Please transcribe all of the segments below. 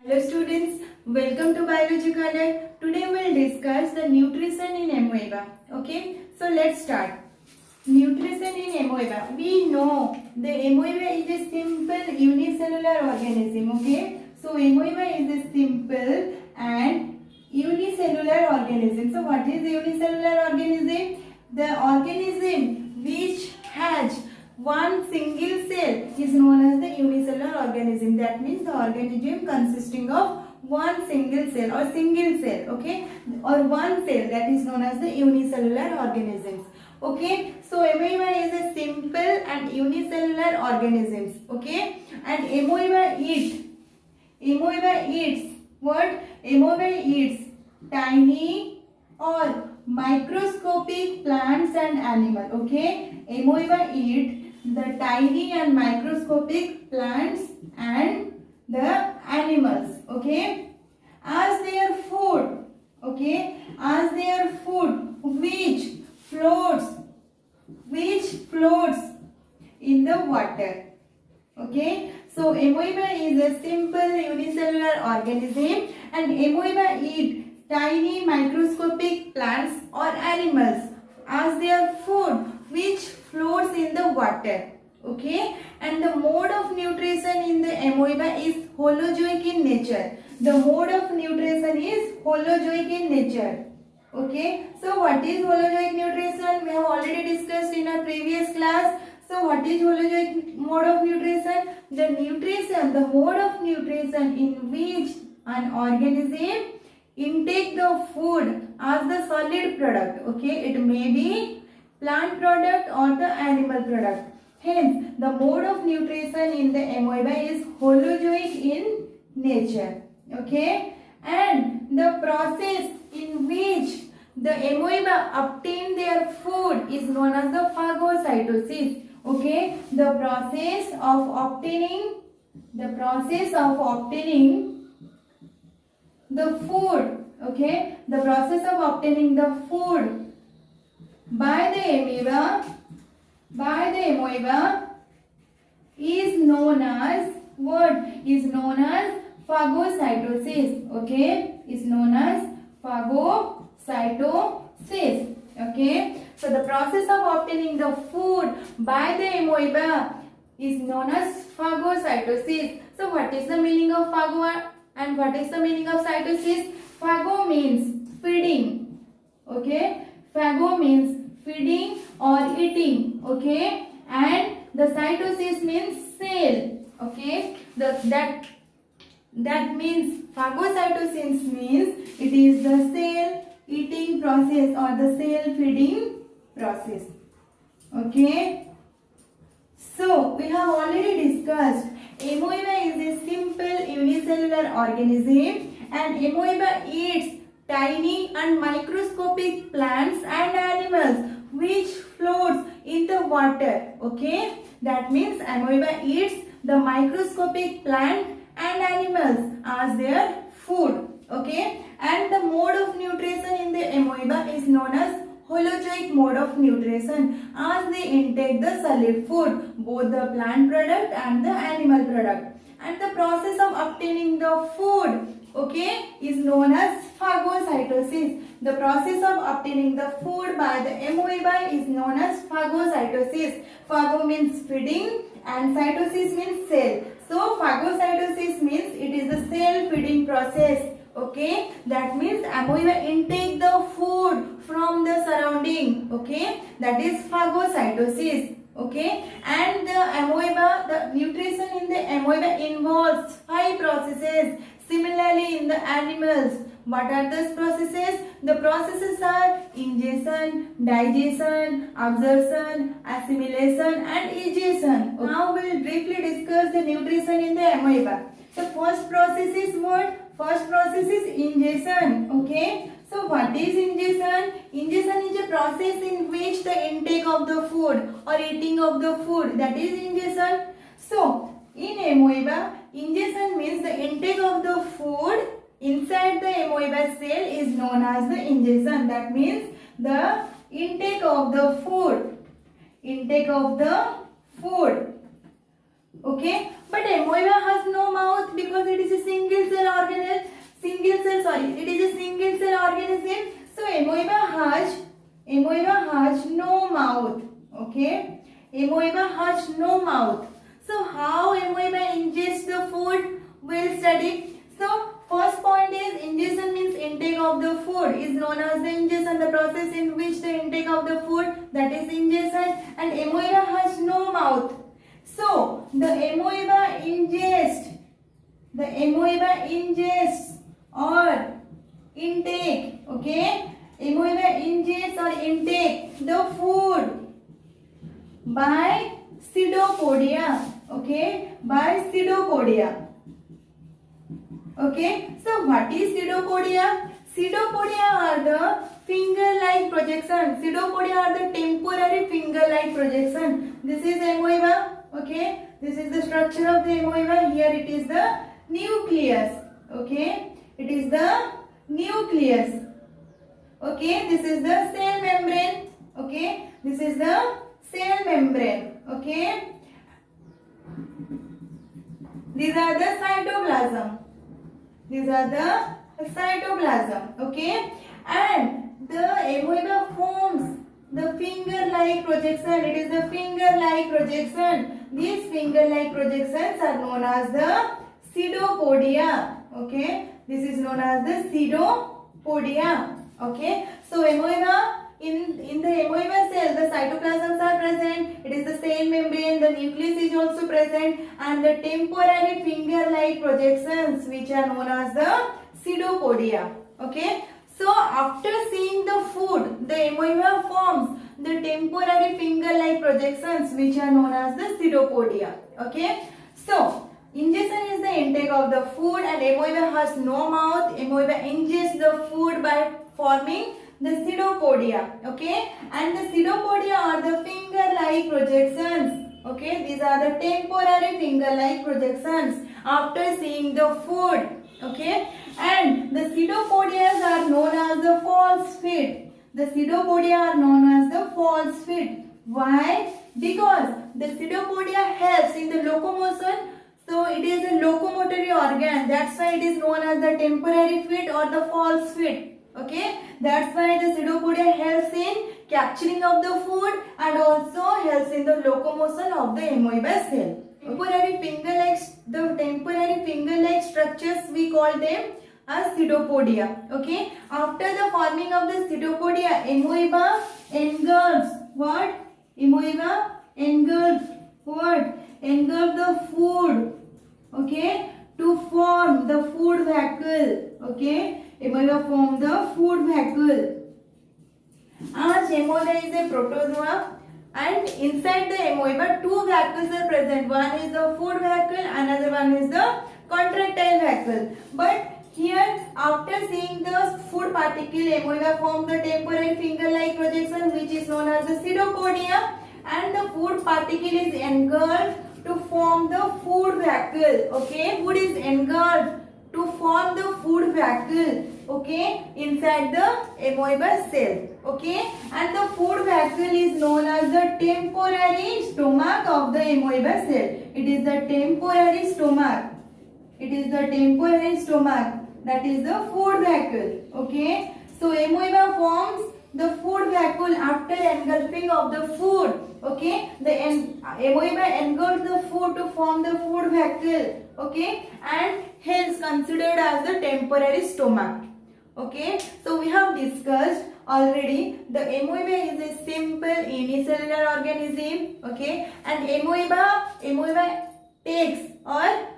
Hello students, welcome to Biology Corner. Today we will discuss the nutrition in amoeba. Okay, so let's start. Nutrition in amoeba. We know the amoeba is a simple unicellular organism. Okay, so amoeba is a simple and unicellular organism. So what is the unicellular organism? The organism which has one single cell is known as the unicellular organism. That means the organism consisting of one single cell or single cell, okay, or one cell, that is known as the unicellular organisms. Okay, so amoeba is a simple and unicellular organisms. Okay, and amoeba eats what? Amoeba eats tiny or microscopic plants and animal. Okay, amoeba eat the tiny and microscopic plants and the animals, okay, as their food. Okay, as their food which floats in the water. Okay, so amoeba is a simple unicellular organism and amoeba eat tiny microscopic plants or animals as their food which floats in the water. Okay, and the mode of nutrition in the amoeba is holozoic in nature. The mode of nutrition is holozoic in nature. Okay, so what is holozoic nutrition? We have already discussed in our previous class. So what is holozoic mode of nutrition? The mode of nutrition in which an organism intake the food as the solid product. Okay, it may be plant product or the animal product. Hence, the mode of nutrition in the amoeba is holozoic in nature. Okay, and the process in which the amoeba obtain their food is known as the phagocytosis. Okay, the process of obtaining the food. Okay, the process of obtaining the food by the amoeba is known as what? Is known as phagocytosis. Okay, is known as phagocytosis. Okay, so the process of obtaining the food by the amoeba is known as phagocytosis. So what is the meaning of phago and what is the meaning of cytosis? Phago means feeding. Okay, phago means feeding or eating. Okay, and the cytosis means cell. Okay, that means phagocytosis means it is the cell eating process or the cell feeding process. Okay, so we have already discussed amoeba is a simple unicellular organism and amoeba eats tiny and microscopic plants and animals which floats in the water. Okay, that means amoeba eats the microscopic plant and animals as their food. Okay, and the mode of nutrition in the amoeba is known as holozoic mode of nutrition as they intake the solid food, both the plant product and the animal product, and the process of obtaining the food, okay, is known as phagocytosis. The process of obtaining the food by the amoeba is known as phagocytosis. Phago means feeding and cytosis means cell. So phagocytosis means it is the cell feeding process. Okay, that means amoeba intake the food from the surrounding. Okay, that is phagocytosis. Okay, and the nutrition in the amoeba involves 5 processes. Similarly, in the animals, what are those processes? The processes are ingestion, digestion, absorption, assimilation and egestion. Now we will briefly discuss the nutrition in the amoeba. The first process is what? First process is ingestion. Okay. So what is ingestion? Ingestion is a process in which the intake of the food or eating of the food, that is ingestion. So in amoeba, ingestion means the intake of the food inside the amoeba cell is known as the ingestion. That means the intake of the food intake of the food. Okay, but amoeba has no mouth because it is a single cell organism. It is a single cell organism. So amoeba has no mouth. Okay, amoeba has no mouth. So how amoeba ingests the food? We'll study. So first point is ingestion means intake of the food is known as the ingestion. The process in which the intake of the food, that is ingestion. And amoeba has no mouth. So the amoeba ingests or intake. Okay, amoeba ingests or intake the food by pseudopodia. Okay, by pseudopodia. Okay, so what is pseudopodia? Pseudopodia are the finger-like projection. Pseudopodia are the temporary finger-like projection. This is amoeba. Okay, this is the structure of the amoeba. Here it is the nucleus. Okay, it is the nucleus. Okay, this is the cell membrane. Okay, this is the cell membrane. Okay, these are the cytoplasm. These are the cytoplasm. Okay, and the amoeba forms the finger-like projection. It is the finger-like projection. These finger-like projections are known as the pseudopodia. Okay, this is known as the pseudopodia. Okay, so amoeba, in the amoeba cell, the cytoplasms are present. It is the cell membrane. The nucleus is also present, and the temporary finger-like projections, which are known as the pseudopodia. Okay, so after seeing the food, the amoeba forms the temporary finger-like projections, which are known as the pseudopodia. Okay, so ingestion is the intake of the food, and amoeba has no mouth. Amoeba ingests the food by forming the pseudopodia. Okay, and the pseudopodia are the finger-like projections. Okay, these are the temporary finger-like projections after seeing the food. Okay, and the pseudopodia are known as the false feet. The pseudopodia are known as the false feet. Why? Because the pseudopodia helps in the locomotion. So it is a locomotory organ. That's why it is known as the temporary feet or the false feet. Okay, that's why the pseudopodia helps in capturing of the food and also helps in the locomotion of the amoeba cell. The temporary finger-like structures, we call them as pseudopodia. Okay, after the forming of the pseudopodia, amoeba engulfs what? Amoeba engulfs what? Engulfs the food. Okay, to form the food vacuole. Okay, amoeba form the food vacuole. As amoeba is a protozoa, and inside the amoeba two vacuoles are present. One is the food vacuole, another one is the contractile vacuole. But here, after seeing the food particle, amoeba forms the temporary finger-like projection, which is known as the pseudopodia, and the food particle is engulfed to form the food vacuole. Okay, food is engulfed to form the food vacuole. Okay, inside the amoeba cell. Okay, and the food vacuole is known as the temporary stomach of the amoeba cell. It is the temporary stomach. It is the temporary stomach. That is the food vacuole. Okay, so amoeba forms the food vacuole after engulfing of the food. Okay, the amoeba engulfs the food to form the food vacuole. Okay, and hence considered as the temporary stomach. Okay, so we have discussed already the amoeba is a simple unicellular organism. Okay, and amoeba takes or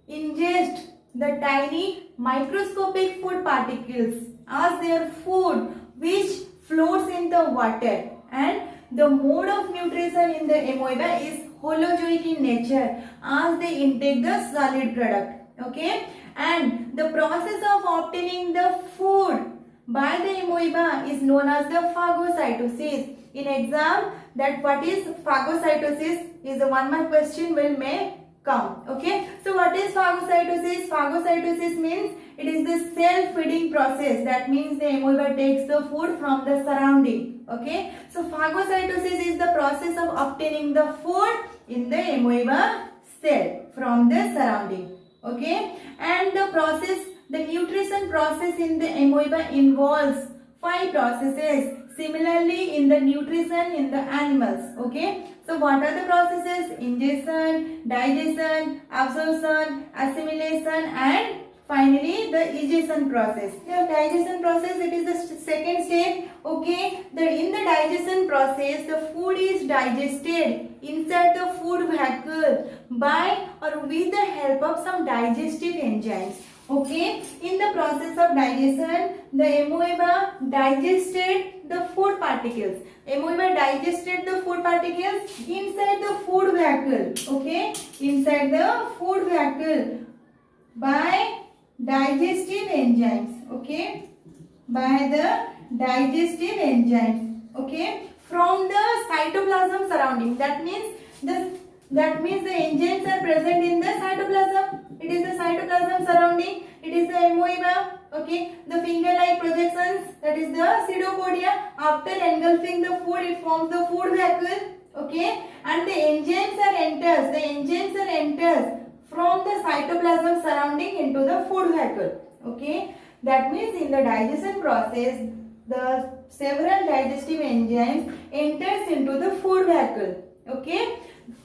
ingests the tiny microscopic food particles as their food, which floats in the water, and the mode of nutrition in the amoeba is holozoic in nature as they intake the solid product. Okay, and the process of obtaining the food by the amoeba is known as the phagocytosis. In exam, that what is phagocytosis is a 1 mark question will make come. Okay, so what is phagocytosis? Phagocytosis means it is the self-feeding process. That means the amoeba takes the food from the surrounding. Okay, so phagocytosis is the process of obtaining the food in the amoeba cell from the surrounding. Okay, and the process, the nutrition process in the amoeba involves 5 processes. Similarly, in the nutrition in the animals. Okay, so what are the processes? Ingestion, digestion, absorption, assimilation, and finally the egestion process. The digestion process, it is the second step. Okay, in the digestion process, the food is digested inside the food vehicle by or with the help of some digestive enzymes. Okay, in the process of digestion, the amoeba digested the food particles. Amoeba digested the food particles inside the food vehicle. Okay, inside the food vehicle by digestive enzymes. Okay, by the digestive enzymes. Okay, from the cytoplasm surrounding. That means the enzymes are present in the cytoplasm. It is the cytoplasm surrounding. It is the amoeba. Okay, the finger-like projections, that is the pseudopodia. After engulfing the food, it forms the food vehicle. Okay, and the enzymes are enters. The enzymes are enters from the cytoplasm surrounding into the food vehicle. Okay, that means in the digestion process, the several digestive enzymes enters into the food vehicle. Okay,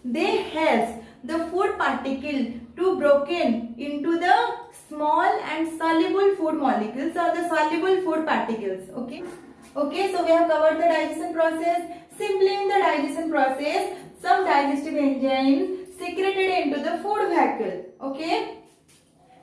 they help the food particle to broken into the small and soluble food molecules or the soluble food particles. Okay, so we have covered the digestion process. Simply in the digestion process, some digestive enzymes secreted into the food vehicle. Okay,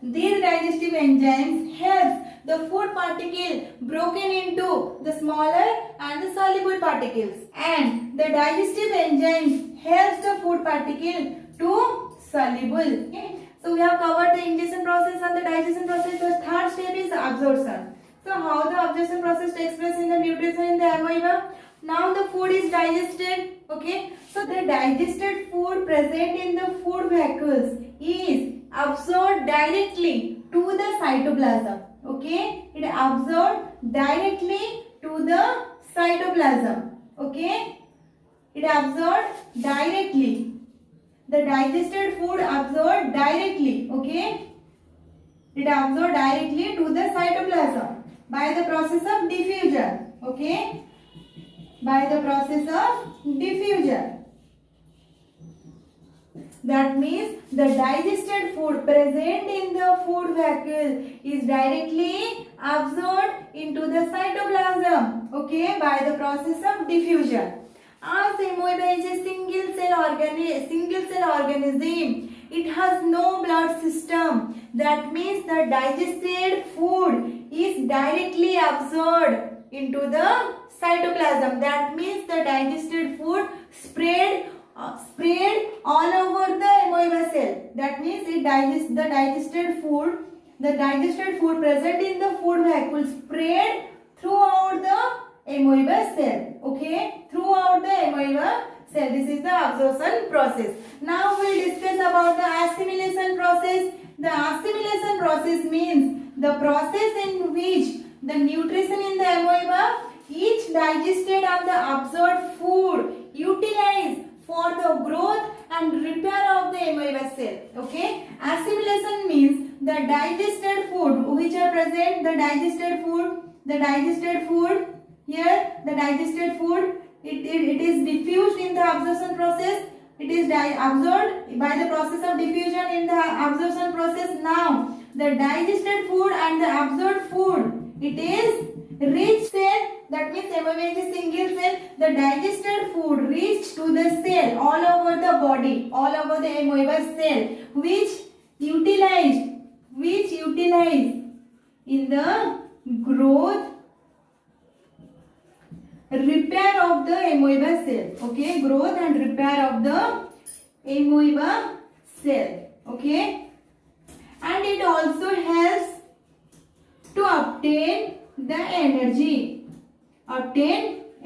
these digestive enzymes help the food particle broken into the smaller and the soluble particles, and the digestive enzymes helps the food particle to soluble. Okay, so we have covered the ingestion process and the digestion process. The third step is absorption. So how the absorption process takes place in the nutrition in the amoeba? Now the food is digested. Okay, so the digested food present in the food vehicles is absorbed directly to the cytoplasm. Okay, it absorbed directly to the cytoplasm. Okay, it absorbed directly. The digested food absorbed directly. Okay, it absorbed directly to the cytoplasm by the process of diffusion. Okay, by the process of diffusion. That means the digested food present in the food vehicle is directly absorbed into the cytoplasm. Okay, by the process of diffusion. As amoeba is a single cell organism, it has no blood system. That means the digested food is directly absorbed into the cytoplasm. That means the digested food spread all over the amoeba cell. That means it digests the digested food. The digested food present in the food vehicle spread throughout the amoeba cell. Okay, throughout the amoeba cell. This is the absorption process. Now we will discuss about the assimilation process. The assimilation process means the process in which the nutrition in the amoeba, each digested and the absorbed food utilized for the growth and repair of the amoeba cell. Okay, assimilation means the digested food which are present, the digested food here, the digested food, it is diffused in the absorption process. It is absorbed by the process of diffusion in the absorption process. Now the digested food and the absorbed food, it is reached cell. That means amoeba is a single cell. The digested food reached to the cell all over the body, all over the amoeba cell, which utilized in the growth, repair of the amoeba cell. Okay, growth and repair of the amoeba cell. Okay, and it also helps to obtain the energy.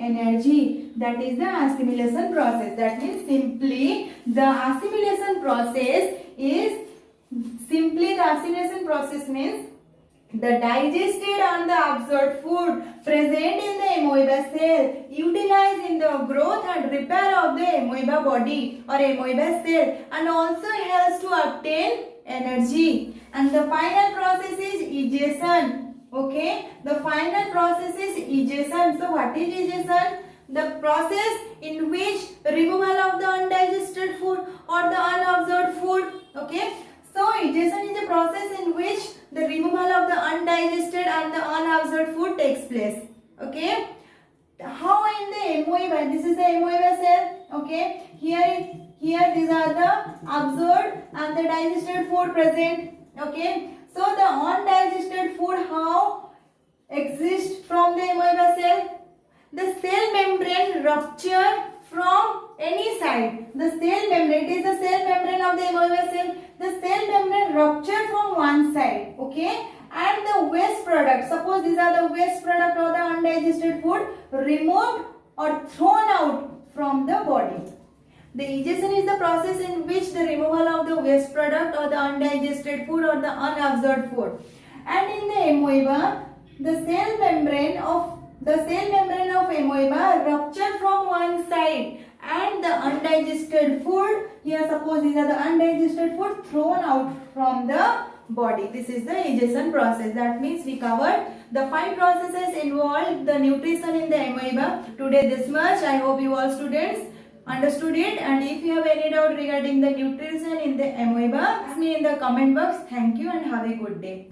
energy. That is the assimilation process. That means simply the assimilation process means the digested and the absorbed food present in the amoeba cell utilized in the growth and repair of the amoeba body or amoeba cell and also helps to obtain energy. And the final process is egestion. Okay, the final process is egestion. So what is egestion? The process in which removal of the undigested food or the unabsorbed food. Okay, so egestion is a process in which the removal of the undigested and the unabsorbed food takes place. Okay, how in the amoeba? This is the amoeba cell. Okay, here these are the absorbed and the digested food present. Okay, so the undigested food how exists from the amoeba cell? The cell membrane rupture from any side. The cell membrane, it is the cell membrane of the amoeba cell. The cell membrane rupture from one side. Okay, and the waste product, suppose these are the waste product or the undigested food, removed or thrown out from the body. The egestion is the process in which the removal of the waste product or the undigested food or the unabsorbed food. And in the amoeba, the cell membrane of amoeba rupture from one side and the undigested food, here suppose these are the undigested food, thrown out from the body. This is the egestion process. That means we covered the 5 processes involved the nutrition in the amoeba. Today this much. I hope you all students understood it, and if you have any doubt regarding the nutrition in the amoeba, ask me in the comment box. Thank you and have a good day.